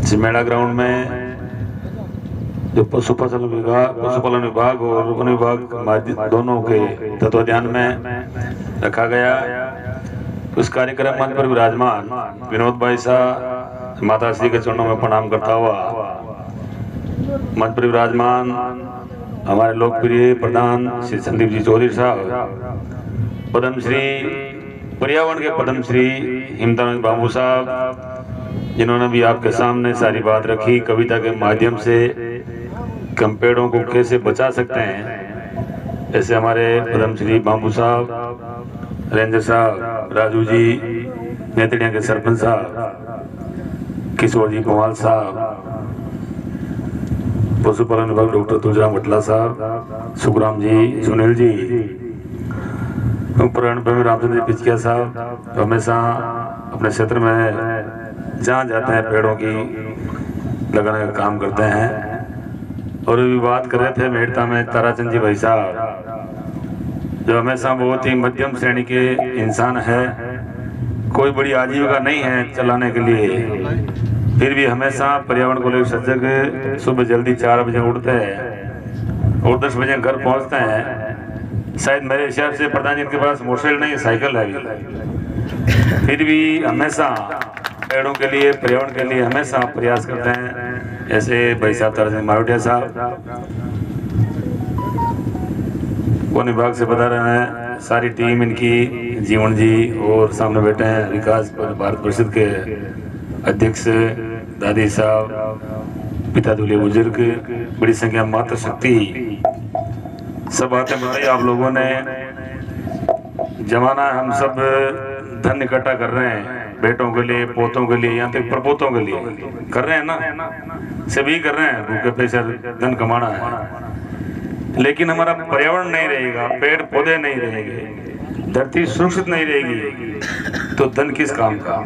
सिमेड़ा ground में जो पशुपालन विभाग और वन विभाग दोनों के तत्वाधान में रखा गया। उस कार्यक्रम मंच पर विराजमान विनोद भाई साहब माता श्री के चरणों में प्रणाम करता हुआ मंच पर विराजमान हमारे लोकप्रिय प्रधान श्री संदीप जी चौधरी साहब, पद्मश्री पर्यावरण के पद्मश्री हिमतानंद बाबू साहब, जिन्होंने भी आपके सामने सारी बात रखी कविता के माध्यम से कि हम पेड़ों को कैसे बचा सकते हैं। ऐसे हमारे पद्मश्री बाबू साहब, रेंजर साहब, राजू जी, नेतड़िया के सरपंच साहब, किशोर जी कुमार साहब, पशुपालन विभाग डॉक्टर तुलसीराम भटला साहब, सुखराम जी, सुनील जी, रामचंद्र पिचकिया साहब हमेशा अपने क्षेत्र में जहाँ जाते हैं पेड़ों की लगाने का काम करते हैं। और भी बात कर रहे थे मेड़ता में ताराचंद जी भाई साहब, जो हमेशा बहुत ही मध्यम श्रेणी के इंसान है, कोई बड़ी आजीविका नहीं है चलाने के लिए, फिर भी हमेशा पर्यावरण को लेकर सजग, सुबह जल्दी 4 बजे उठते हैं और 10 बजे घर पहुंचते हैं। शायद मेरे हिसाब से प्रधान जी के पास मोटरसाइकिल नहीं, साइकिल है, फिर भी हमेशा पेड़ों के लिए, पर्यावरण के लिए हमेशा प्रयास करते हैं। ऐसे भाई साहब ताराचंद मारोटिया साहब वन विभाग से बता रहे हैं, सारी टीम इनकी, जीवन जी और सामने बैठे हैं विकास भारत परिषद के अध्यक्ष दादी साहब, पिता दूल्हे बुजुर्ग, बड़ी संख्या मातृ शक्ति, सब बातें बताई आप लोगों ने। जमाना हम सब धन इकट्ठा कर रहे हैं, बेटों के लिए, पोतों के लिए, यहाँ तक प्रपोतों के लिए कर रहे हैं ना, सभी कर रहे हैं, भूखे पैसे धन कमाना है। लेकिन हमारा पर्यावरण नहीं रहेगा, पेड़ पौधे नहीं रहेंगे, धरती सुरक्षित नहीं रहेगी, तो धन किस काम का?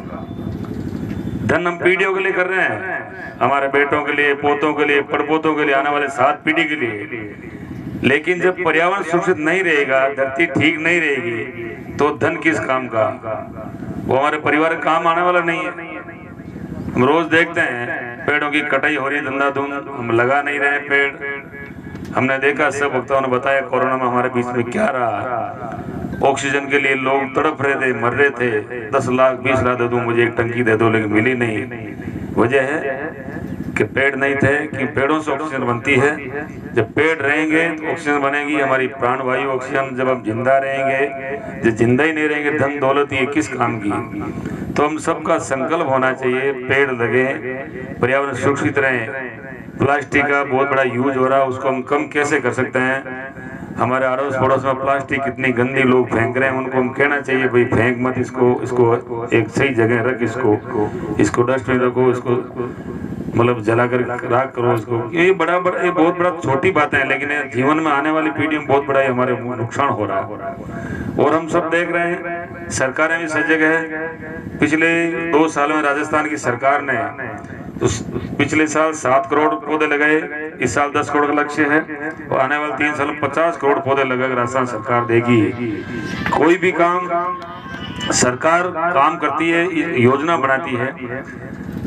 धन हम पीढ़ियों के लिए कर रहे हैं, हमारे बेटों के लिए, पोतों के लिए, परपोतों के लिए, आने वाले 7 पीढ़ी के लिए। लेकिन जब पर्यावरण सुरक्षित नहीं रहेगा, धरती ठीक नहीं रहेगी, तो धन किस काम का? वो हमारे परिवार का काम आने वाला नहीं है। हम रोज देखते हैं पेड़ों की कटाई हो रही है, धंधाधुंध, हम लगा नहीं रहे पेड़। हमने देखा, सब वक्ताओं ने बताया कोरोना में हमारे बीच में क्या रहा। ऑक्सीजन के लिए लोग तड़प रहे थे, मर रहे थे, 10 लाख 20 लाख दे दो, मुझे एक टंकी दे दो, लेकिन मिली नहीं। वजह है कि पेड़ नहीं थे, कि पेड़ों से ऑक्सीजन बनती है। जब पेड़ रहेंगे तो ऑक्सीजन बनेगी, हमारी प्राणवायु ऑक्सीजन। जब हम जिंदा रहेंगे, जब जिंदा ही नहीं रहेंगे, धन दौलत ये किस काम की? तो हम सबका संकल्प होना चाहिए, पेड़ लगे, पर्यावरण सुरक्षित रहे। प्लास्टिक का बहुत बड़ा यूज हो रहा है, उसको हम कम कैसे कर सकते हैं? हमारे अड़ोस पड़ोस में प्लास्टिक कितनी गंदी लोग फेंक रहे हैं, उनको हम कहना चाहिए भाई फेंक मत, इसको एक सही जगह रख, इसको डस्टबिन रखो, इसको मतलब जला कर राख करो इसको। ये बहुत बड़ा छोटी बातें हैं, लेकिन जीवन में आने वाली पीढ़ी में बहुत बड़ा हमारे नुकसान हो रहा है। और हम सब देख रहे हैं, सरकारें भी सजग है। पिछले 2 साल में राजस्थान की सरकार ने तो पिछले साल 7 करोड़ पौधे लगाए, इस साल 10 करोड़ का लक्ष्य है, और आने वाले 3 साल में 50 करोड़ पौधे लगाकर राजस्थान सरकार देगी। कोई भी काम सरकार काम करती है, योजना बनाती है,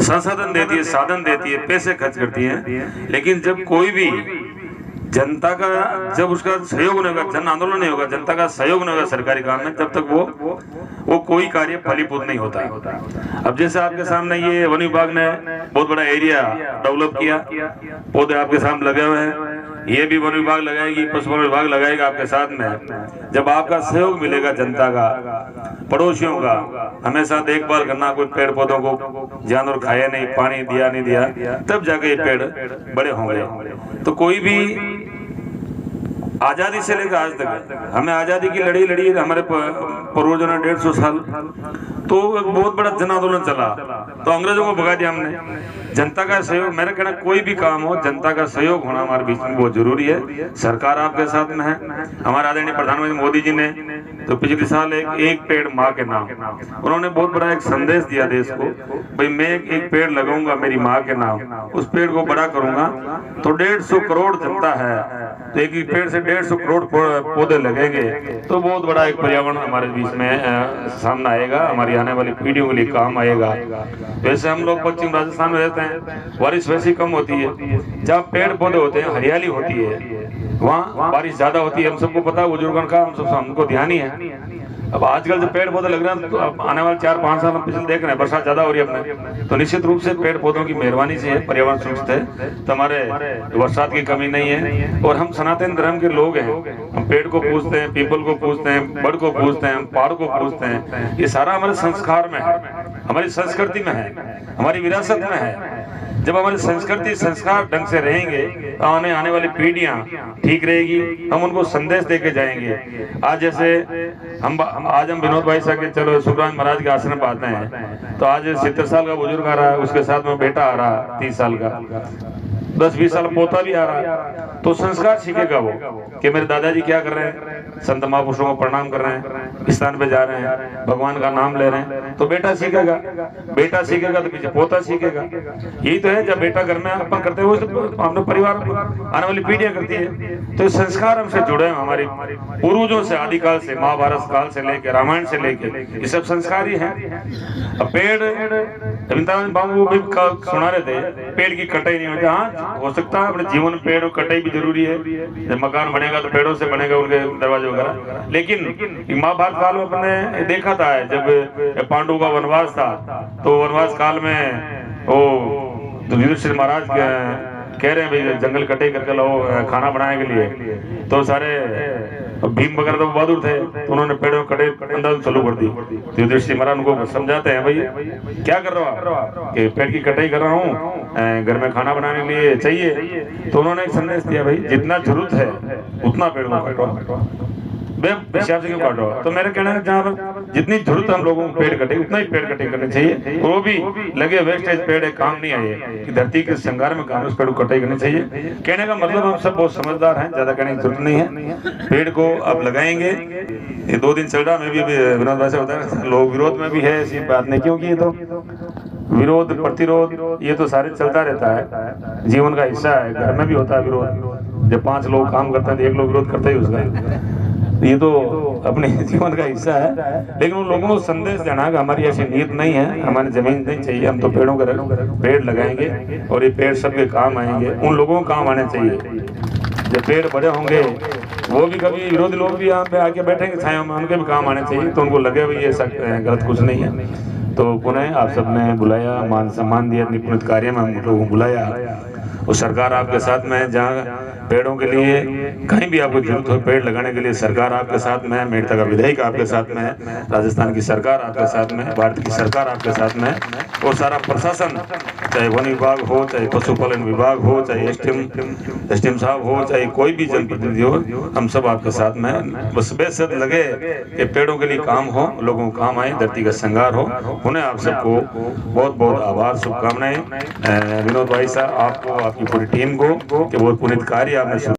संसाधन देती है, साधन देती है, पैसे खर्च करती है, लेकिन जब कोई भी जनता का, जब उसका सहयोग नहीं होगा, जन आंदोलन नहीं होगा, जनता का सहयोग नहीं होगा सरकारी काम में, तब तक वो कोई कार्य फलीभूत नहीं होता। अब जैसे आपके सामने ये वन विभाग ने बहुत बड़ा एरिया डेवलप किया, पौधे आपके सामने लगे हुए हैं, ये भी वन विभाग लगाएगी, पशुपालन विभाग लगाएगा आपके साथ में। जब आपका सहयोग मिलेगा, जनता का, पड़ोसियों का, हमेशा देखभाल करना, कोई पेड़ पौधों को जानवर खाया नहीं, पानी दिया नहीं दिया, तब जाके ये पेड़ बड़े होंगे। तो कोई भी आजादी से लेकर आज तक हमें आजादी की लड़ी हमारे पूर्वजों ने 150 साल, तो एक बहुत बड़ा जन आंदोलन चला, तो अंग्रेजों को भगा दिया हमने। जनता का सहयोग, मेरा कहना कोई भी काम हो, जनता का सहयोग होना हमारे बीच में बहुत जरूरी है। सरकार आपके साथ में है। हमारे आदरणीय प्रधानमंत्री मोदी जी ने तो पिछले साल एक पेड़ माँ के नाम, उन्होंने बहुत बड़ा एक संदेश दिया देश को, भाई मैं एक पेड़ लगाऊंगा मेरी माँ के नाम, उस पेड़ को बड़ा करूंगा। तो 150 करोड़ जनता है, तो एक पेड़ से 150 करोड़ पौधे लगेंगे तो बहुत बड़ा एक पर्यावरण हमारे बीच में सामने आएगा, हमारी आने वाली पीढ़ियों के लिए काम आएगा। वैसे हम लोग पश्चिम राजस्थान में रहते हैं, बारिश वैसी कम होती है। जहाँ पेड़ पौधे होते हैं, हरियाली होती है, वहाँ बारिश ज्यादा होती है। हम सबको पता है, बुजुर्गों का हमको ध्यान ही है। अब आजकल जो पेड़ पौधे लग रहे हैं, तो अब आने वाले 4-5 साल हम पिछले देख रहे हैं, बरसात ज्यादा हो रही है अपने, तो निश्चित रूप से पेड़ पौधों की मेहरबानी से है, पर्यावरण सुरक्षित है, तो हमारे बरसात की कमी नहीं है। और हम सनातन धर्म के लोग हैं, हम पेड़ को पूजते हैं, पीपल को पूजते हैं, बड़ को पूजते हैं, हम पहाड़ को पूजते हैं। ये सारा हमारे संस्कार में है, हमारी संस्कृति में है, हमारी विरासत में है। जब हमारी संस्कृति संस्कार ढंग से रहेंगे तो आने वाली पीढ़ियां ठीक रहेगी, हम उनको संदेश देके जाएंगे। आज जैसे आज हम विनोद भाई साहब के चलो सुखराज महाराज के आश्रम पर आते हैं, तो आज 70 साल का बुजुर्ग आ रहा है, उसके साथ में बेटा आ रहा है 30 साल का, 10-20 साल पोता भी आ रहा है, तो संस्कार सीखेगा वो कि मेरे दादाजी क्या कर रहे हैं, संत महापुरुषों को प्रणाम कर रहे हैं, स्थान पे जा रहे हैं, भगवान का नाम ले रहे हैं, तो बेटा सीखेगा, बेटा सीखेगा तो पीछे पोता सीखेगा। यही तो है, जब बेटा घर में अपन करते हैं, तो अपने परिवार आने वाली पीढ़ियां करती है। तो संस्कार हमसे जुड़े हैं, हमारे पूर्वजों से, आदिकाल से, महाभारत काल से लेके रामायण से लेके, ये सब संस्कार ही है। अब पेड़ रविंद्रनाथ बाबू भी सुना रहे थे, पेड़ की कटाई नहीं होती। हाँ, हो सकता है अपने जीवन में पेड़ कटाई भी जरूरी है, जब मकान बनेगा तो पेड़ों से बनेगा, उनके दरवाजे वगैरह। लेकिन महाभारत काल में अपने देखा था, जब पांडवों का वनवास था, तो वनवास काल में वो युधिष्ठिर महाराज कह रहे हैं भाई जंगल कटाई करके लाओ खाना बनाने के लिए, तो सारे भीम वगैरह तो बहादुर थे, तो उन्होंने पेड़ों कटे अंदाज चालू कर दी। तो युधिष्ठिर महाराज उनको समझाते हैं, भाई क्या कर रहा हो, कि पेड़ की कटाई कर रहा हूँ, घर में खाना बनाने के लिए चाहिए। तो उन्होंने एक संदेश दिया, भाई जितना जरूरत है उतना पेड़ को काटो, हिसाब से क्यों काटो। तो मेरे कहना है, जहाँ पर जितनी जरूरत हम लोगों को पेड़ कटे, उतना ही पेड़ कटिंग करनी चाहिए। वो भी लगे वेस्टेज पेड़ है, काम नहीं आए कि धरती के श्रृंगार में काम, उस पेड़ को कटाई करनी चाहिए। कहने का मतलब हम सब बहुत समझदार हैं, ज्यादा कहने की जरूरत नहीं है। पेड़ को अब लगाएंगे, ये 2 दिन चल रहा, मैं भी विनोद भाई से होता है, लोग विरोध में भी है, ऐसी बात नहीं, क्योंकि ये तो विरोध प्रतिरोध ये तो सारे चलता रहता है, जीवन का हिस्सा है। घर में भी होता है विरोध, जब 5 लोग काम करते हैं तो 1 लोग विरोध करता ही उसका, ये तो अपने जीवन का हिस्सा है। लेकिन उन लोगों को संदेश देना कि हमारी ऐसी नीयत नहीं है, हमारी जमीन नहीं चाहिए, हम तो पेड़ लगाएंगे और ये पेड़ सबके काम आएंगे, उन लोगों को काम आने चाहिए। जब पेड़ बड़े होंगे, वो भी कभी विरोधी लोग भी यहाँ पे आके बैठेंगे छाया में, उनके भी काम आने चाहिए, तो उनको लगे भाई ये गलत कुछ नहीं है। तो पुनः आप सबने बुलाया, मान सम्मान दिया, निपुणित कार्य में हम लोगों को बुलाया, और सरकार आपके साथ में, जहाँ पेड़ों के लिए कहीं भी आपको जरूरत हो पेड़ लगाने के लिए, सरकार आपके साथ में है, मेड़ता का विधायक आपके साथ में है, राजस्थान की सरकार आपके साथ में है, भारत की सरकार आपके साथ में है, और सारा प्रशासन, चाहे वन विभाग हो, चाहे पशुपालन विभाग हो, चाहे एसडीएम साहब हो, चाहे कोई भी जनप्रतिनिधि हो, हम सब आपके साथ में है। बस बेसद लगे कि पेड़ों के लिए काम हो, लोगों को काम आए, धरती का श्रृंगार हो। उन्हें आप सबको बहुत बहुत आभार, शुभकामनाएं। विनोद भाई साहब, आपको, आपकी पूरी टीम को, कि बहुत पुनीत कार्य आपने